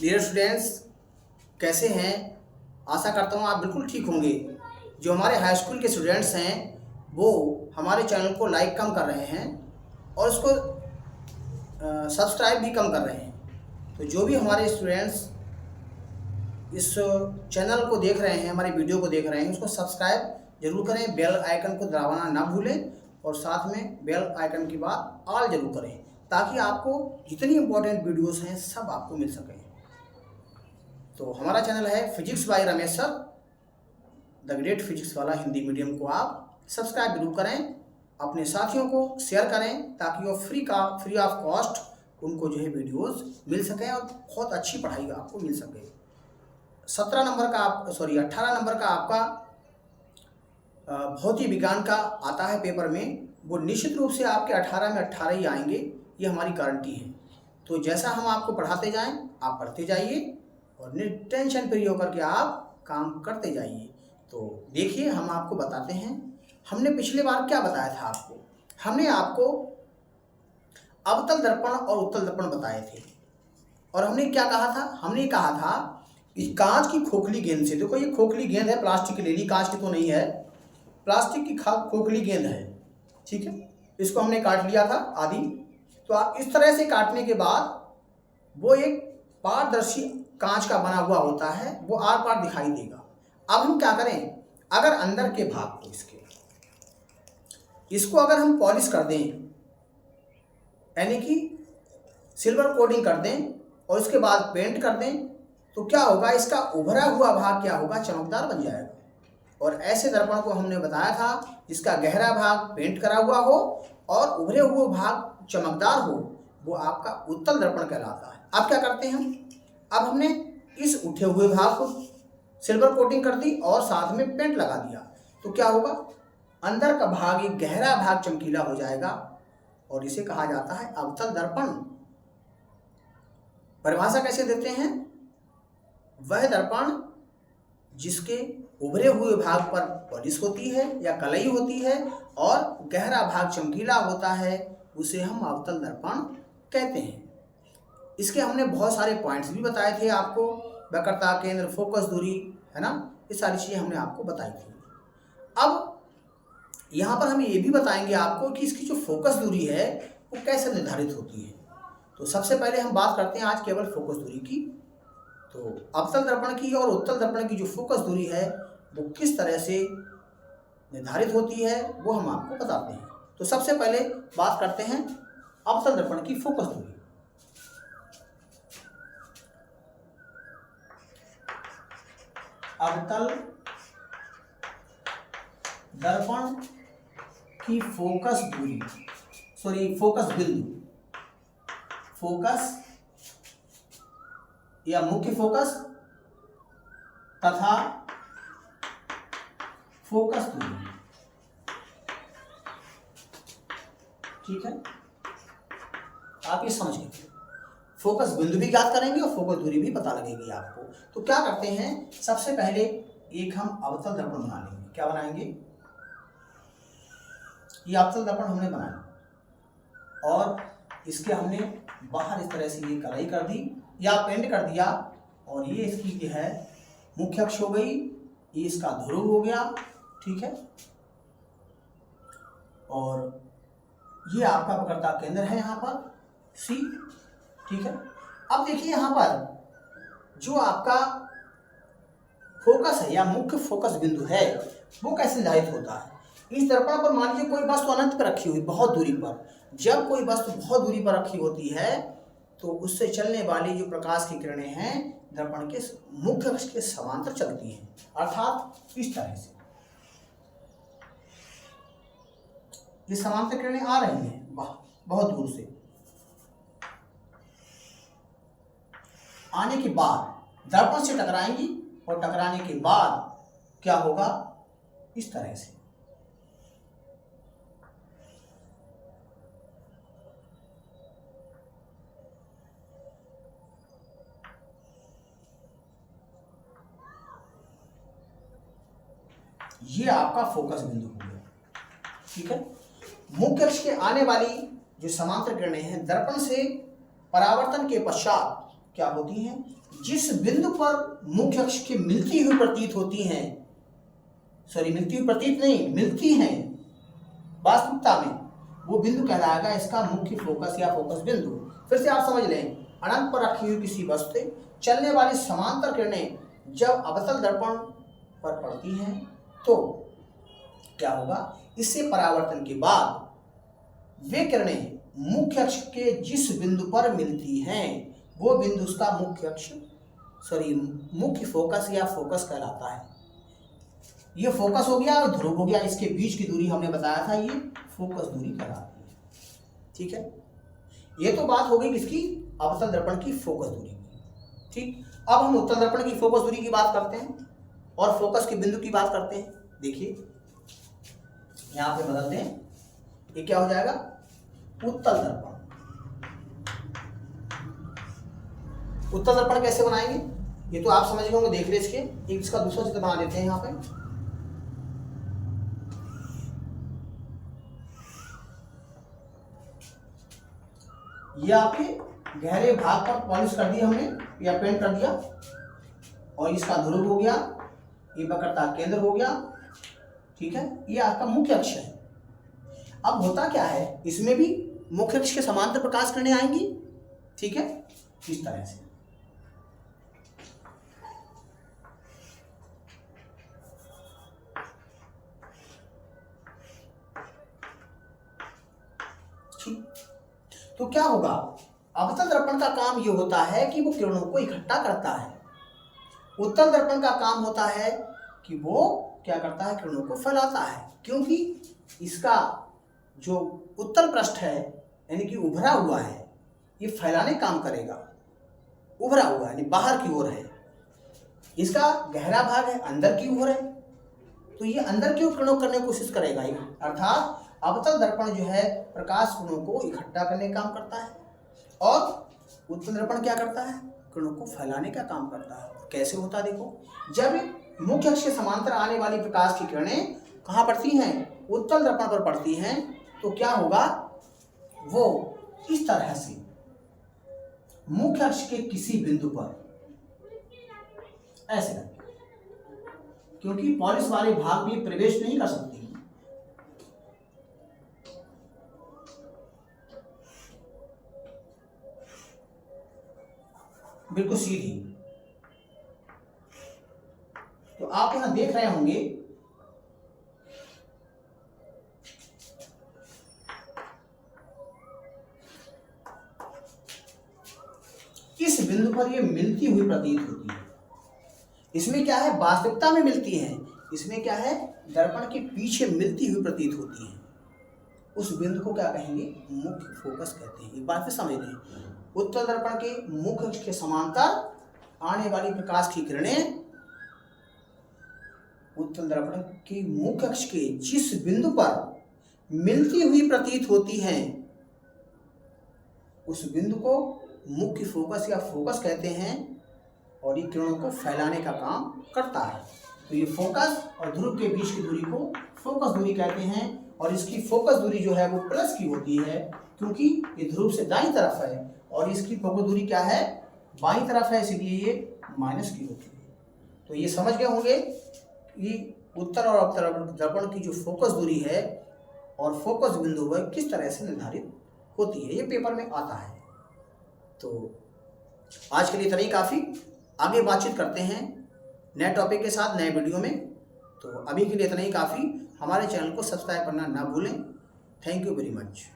Dear students, कैसे हैं? आशा करता हूँ आप बिल्कुल ठीक होंगे। जो हमारे हाई स्कूल के स्टूडेंट्स हैं वो हमारे चैनल को लाइक कम कर रहे हैं और उसको सब्सक्राइब भी कम कर रहे हैं। तो जो भी हमारे स्टूडेंट्स इस चैनल को देख रहे हैं, हमारी वीडियो को देख रहे हैं, उसको सब्सक्राइब जरूर करें, बेल आइकन को दबाना ना भूलें और साथ में बेल आइकन के बाद ऑल जरूर करें ताकि आपको जितनी इंपॉर्टेंट वीडियोस हैं सब आपको मिल सकें। तो हमारा चैनल है physics bye Ramesh sir, the great physics वाला हिंदी मीडियम को आप सब्सक्राइब जरूर करें, अपने साथियों को शेयर करें ताकि वो फ्री ऑफ कॉस्ट उनको जो है वीडियोस मिल सकें और बहुत अच्छी पढ़ाई आपको मिल सके। 18 नंबर का आपका भौतिक विज्ञान का आता है पेपर में, वो निश्चित रूप से आपके 18 में 18 ही आएंगे, ये हमारी गारंटी है। तो जैसा हम आपको पढ़ाते जाएं आप पढ़ते जाइए और टेंशन फ्री होकर के आप काम करते जाइए। तो देखिए हम आपको बताते हैं, हमने पिछले बार क्या बताया था आपको। हमने आपको अवतल दर्पण और उत्तल दर्पण बताए थे और हमने क्या कहा था, हमने कहा था कि कांच की खोखली गेंद से, देखो ये खोखली गेंद है, प्लास्टिक की ले ली, कांच की तो नहीं है, प्लास्टिक की खोखली गेंद है, ठीक है। इसको हमने काट लिया था आदि। तो आप इस तरह से काटने के बाद वो एक पारदर्शी कांच का बना हुआ होता है, वो आर पार दिखाई देगा। अब हम क्या करें, अगर अंदर के भाग को इसको अगर हम पॉलिश कर दें, यानी कि सिल्वर कोटिंग कर दें और उसके बाद पेंट कर दें, तो क्या होगा, इसका उभरा हुआ भाग क्या होगा, चमकदार बन जाएगा। और ऐसे दर्पण को हमने बताया था जिसका गहरा भाग पेंट करा हुआ हो और उभरे हुए भाग चमकदार हो, वो आपका उत्तल दर्पण कहलाता है। अब क्या करते हैं हम, अब हमने इस उठे हुए भाग को सिल्वर कोटिंग कर दी और साथ में पेंट लगा दिया, तो क्या होगा, अंदर का भाग, एक गहरा भाग चमकीला हो जाएगा और इसे कहा जाता है अवतल दर्पण। परिभाषा कैसे देते हैं, वह दर्पण जिसके उभरे हुए भाग पर पॉलिश होती है या कलई होती है और गहरा भाग चमकीला होता है, उसे हम अवतल दर्पण कहते हैं। इसके हमने बहुत सारे पॉइंट्स भी बताए थे आपको, वक्रता, केंद्र, फोकस दूरी, है ना, ये सारी चीज़ें हमने आपको बताई थी। अब यहाँ पर हम ये भी बताएंगे आपको कि इसकी जो फोकस दूरी है वो कैसे निर्धारित होती है। तो सबसे पहले हम बात करते हैं आज केवल फोकस दूरी की। तो अवतल दर्पण की और उत्तल दर्पण की जो फोकस दूरी है वो किस तरह से निर्धारित होती है वो हम आपको बताते हैं। तो सबसे पहले बात करते हैं अवतल दर्पण की फोकस दूरी। अवतल दर्पण की फोकस दूरी, फोकस बिंदु, फोकस या मुख्य फोकस तथा फोकस दूरी, ठीक है। आप ये समझ गए, फोकस बिंदु भी ज्ञात करेंगे और फोकस दूरी भी पता लगेगी आपको। तो क्या करते हैं, सबसे पहले एक हम अवतल दर्पण बना लेंगे। क्या बनाएंगे, ये अवतल दर्पण हमने बनाया और इसके हमने बाहर इस तरह से ये कलाई कर दी या पेंट कर दिया और ये इसकी जो है मुख्य अक्ष हो गई, ये इसका ध्रुव हो गया, ठीक है। और ये आपका वक्रता केंद्र है यहाँ पर C, ठीक है। अब देखिए यहाँ पर जो आपका फोकस है या मुख्य फोकस बिंदु है वो कैसे निर्धारित होता है। इस दर्पण पर मान लीजिए कोई वस्तु अनंत पर रखी हुई, बहुत दूरी पर, जब कोई वस्तु बहुत दूरी पर रखी होती है तो उससे चलने वाली जो प्रकाश की किरणें हैं दर्पण के मुख्य अक्ष के समांतर चलती हैं, अर्थात इस तरह से ये समांतर किरणें आ रही हैं बहुत दूर से, आने के बाद दर्पण से टकराएंगी और टकराने के बाद क्या होगा, इस तरह से ये आपका फोकस बिंदु हो गया, ठीक है। मुख्य अक्ष के आने वाली जो समांतर किरणें हैं दर्पण से परावर्तन के पश्चात क्या होती हैं, जिस बिंदु पर मुख्य अक्ष के मिलती हुई प्रतीत होती हैं, सॉरी मिलती हुई प्रतीत नहीं, मिलती हैं वास्तविकता में, वो बिंदु कहलाएगा इसका मुख्य फोकस या फोकस बिंदु। फिर से आप समझ लें, अनंत पर रखी हुई किसी वस्तु से चलने वाली समांतर किरणें जब अवतल दर्पण पर पड़ती हैं तो क्या होगा, इससे परावर्तन के बाद वे किरणें मुख्य अक्ष के जिस बिंदु पर मिलती हैं वो बिंदु उसका मुख्य फोकस या फोकस कहलाता है। ये फोकस हो गया और ध्रुव हो गया, इसके बीच की दूरी हमने बताया था, ये फोकस दूरी कहलाती है। ठीक है, ये तो बात हो गई किसकी, अवतल दर्पण की फोकस दूरी की। ठीक, अब हम उत्तल दर्पण की फोकस दूरी की बात करते हैं और फोकस के बिंदु की बात करते हैं। देखिए यहां पे बदलते हैं, ये क्या हो जाएगा, उत्तल दर्पण। उत्तल दर्पण कैसे बनाएंगे, ये तो आप समझ गए होंगे, देख रहे इसके, एक इसका दूसरा चित्र बना देते हैं यहाँ पे। ये आपके गहरे भाग पर पॉलिश कर दिया हमने या पेंट कर दिया, और इसका ध्रुव हो गया, ये वक्रता केंद्र हो गया। ठीक है, ये आपका मुख्य अक्ष है। अब होता क्या है, इसमें भी मुख्य अक्ष के समांतर प्रकाश किरणें आएंगी। ठीक है, इस तरह से। ठीक, तो क्या होगा, अवतल दर्पण का काम ये होता है कि वो किरणों को इकट्ठा करता है, उत्तल दर्पण का काम होता है कि वो क्या करता है, किरणों को फैलाता है। क्योंकि इसका जो उत्तल पृष्ठ है यानी कि उभरा हुआ है, ये फैलाने काम करेगा, उभरा हुआ है यानी बाहर की ओर है, इसका गहरा भाग है अंदर की ओर है, तो ये अंदर की ओर किरणों करने की कोशिश करेगा। अर्थात अवतल दर्पण जो है प्रकाश किरणों को इकट्ठा करने का काम करता है और उत्तल दर्पण क्या करता है, किरणों को फैलाने का काम करता है। कैसे होता है देखो, जब मुख्य अक्ष के समांतर आने वाली प्रकाश की किरणें कहाँ पड़ती हैं, उत्तल दर्पण पर पड़ती हैं, तो क्या होगा, वो इस तरह से मुख्य अक्ष के किसी बिंदु पर ऐसे लगेगी, क्योंकि पॉलिश वाले भाग में प्रवेश नहीं कर सकती, बिल्कुल सीधी। तो आप यहां देख रहे होंगे किस बिंदु पर ये मिलती हुई प्रतीत होती है। इसमें क्या है, वास्तविकता में मिलती है, इसमें क्या है, दर्पण के पीछे मिलती हुई प्रतीत होती है। उस बिंदु को क्या कहेंगे, मुख्य फोकस कहते हैं। एक बात फिर समझ लें, उत्तल दर्पण के मुख्य अक्ष के समांतर आने वाली प्रकाश की किरणें उत्तल दर्पण के मुख्य अक्ष के जिस बिंदु पर मिलती हुई प्रतीत होती हैं, उस बिंदु को मुख्य फोकस या फोकस कहते हैं और ये किरणों को फैलाने का काम करता है। तो ये फोकस और ध्रुव के बीच की दूरी को फोकस दूरी कहते हैं, और इसकी फोकस दूरी जो है वो प्लस की होती है, क्योंकि ये ध्रुव से दाईं तरफ है और इसकी फोकस दूरी क्या है, बाईं तरफ है, इसलिए ये माइनस की होती है। तो ये समझ गए होंगे कि उत्तर और अवतल दर्पण की जो फोकस दूरी है और फोकस बिंदु वह किस तरह से निर्धारित होती है, ये पेपर में आता है। तो आज के लिए इतना ही काफ़ी, आगे बातचीत करते हैं नए टॉपिक के साथ नए वीडियो में। तो अभी के लिए इतना ही काफ़ी, हमारे चैनल को सब्सक्राइब करना ना भूलें। Thank you very much.